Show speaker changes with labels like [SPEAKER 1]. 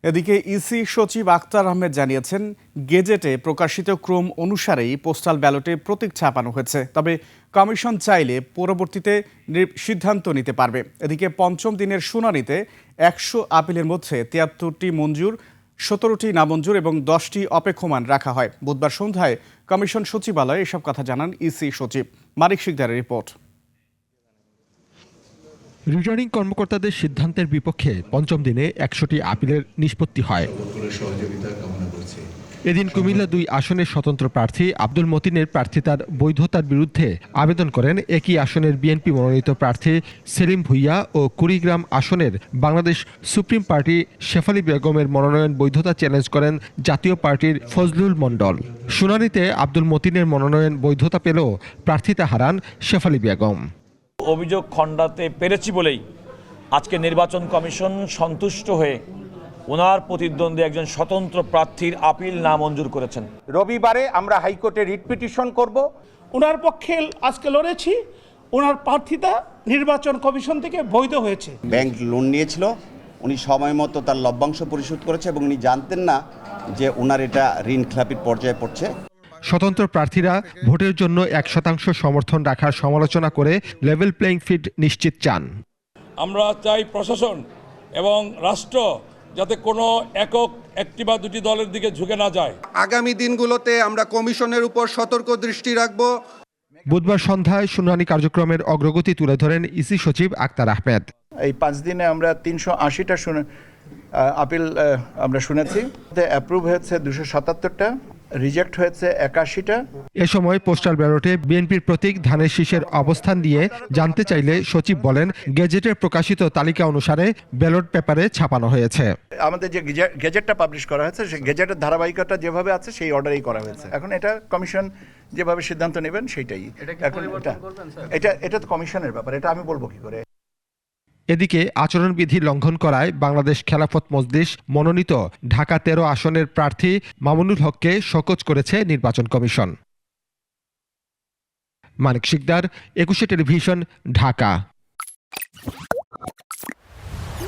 [SPEAKER 1] এদিকে ইসি সচিব আখতার আহমেদ জানিয়েছেন, গেজেটে প্রকাশিত ক্রম অনুসারেই পোস্টাল ব্যালটে প্রতীক ছাপানো হয়েছে। তবে কমিশন চাইলে পরবর্তীতে সিদ্ধান্ত নিতে পারবে। এদিকে পঞ্চম দিনের শুনানিতে ১০০ আপিলের মধ্যে ৭৩টি মঞ্জুর, ১৭টি নামঞ্জুর এবং 10টি অপেক্ষমান রাখা হয়। বুধবার সন্ধ্যায় কমিশন সচিবালয়ে এসব কথা জানান ইসি সচিব। মানিক শিকদারের রিপোর্ট।
[SPEAKER 2] রিটার্নিং কর্মকর্তাদের সিদ্ধান্তের বিপক্ষে পঞ্চম দিনে ১০০টি আপিলের নিষ্পত্তি হয়। এদিন কুমিল্লা ২ আসনের স্বতন্ত্র প্রার্থী আব্দুল মতিনের প্রার্থিতার বৈধতার বিরুদ্ধে আবেদন করেন একই আসনের বিএনপি মনোনীত প্রার্থী সেলিম ভুইয়া ও কুড়িগ্রাম আসনের বাংলাদেশ সুপ্রিম পার্টি শেফালী বেগমের মনোনয়ন বৈধতা চ্যালেঞ্জ করেন জাতীয় পার্টির ফজলুল মণ্ডল। শুনানিতে আব্দুল মতিনের মনোনয়ন বৈধতা পেলেও প্রার্থিতা হারান শেফালী বেগম।
[SPEAKER 3] অভিযোগ খণ্ডাতে পেরেছি বলেই আজকে নির্বাচন কমিশন সন্তুষ্ট হয়ে ওনার প্রতিদ্বন্দ্বী একজন স্বতন্ত্র প্রার্থীর আপিল নামঞ্জুর করেছেন।
[SPEAKER 4] রবিবারে আমরা হাইকোর্টে রিট পিটিশন করব।
[SPEAKER 5] ওনার পক্ষে আজকে লড়েছি, ওনার প্রার্থিতা নির্বাচন কমিশন থেকে বৈধ হয়েছে।
[SPEAKER 6] ব্যাংক লোন নিয়েছিল, উনি সময় মতো তার লভ্যাংশ পরিশোধ করেছে এবং উনি জানতেন না যে ওনার এটা ঋণ খেলাপির পর্যায়ে পড়ছে।
[SPEAKER 2] স্বতন্ত্র প্রার্থীরা ভোটের জন্য ১% সমর্থন রাখার সমালোচনা করে লেভেল প্লেইং ফিল্ড নিশ্চিত চান।
[SPEAKER 7] আমরা চাই প্রশাসন এবং রাষ্ট্র যাতে কোনো একটি বা দুটি দলের দিকে ঝুঁকে না যায়।
[SPEAKER 8] আগামী দিনগুলোতে আমরা কমিশনের উপর সতর্ক দৃষ্টি রাখব।
[SPEAKER 2] বুধবার সন্ধ্যায় শুনানি কার্যক্রমের অগ্রগতি তুলে ধরেন ইসি সচিব আখতার আহমেদ।
[SPEAKER 9] এই ৫ দিনে আমরা ৩৮০টা আপিল আমরা শুনেছি। অ্যাপ্রুভ হয়েছে ২৭৭টা, রিজেক্ট হয়েছে ৮১টা।
[SPEAKER 2] এ সময় পোস্টাল ব্যালটে বিএনপির প্রতীক ধানের শীষের অবস্থান দিয়ে জানতে চাইলে সচিব বলেন, গেজেটের প্রকাশিত তালিকা অনুসারে ব্যালট পেপারে ছাপানো হয়েছে।
[SPEAKER 9] আমাদের যে গেজেটটা পাবলিশ করা হয়েছে সেই গেজেটের ধারাবাহিকতা যেভাবে আছে সেই অর্ডারেই করা হয়েছে। এখন এটা কমিশন যেভাবে সিদ্ধান্ত নেবেন সেইটাই। এখন এটা তো কমিশনের ব্যাপার, এটা আমি বলবো কি করে।
[SPEAKER 2] এদিকে আচরণবিধি লঙ্ঘন করায় বাংলাদেশ খেলাফত মজলিস মনোনীত ঢাকা ১৩ আসনের প্রার্থী মামুনুল হককে শোকজ করেছে নির্বাচন কমিশন। মানিক শিকদার, ২১ টেলিভিশন, ঢাকা।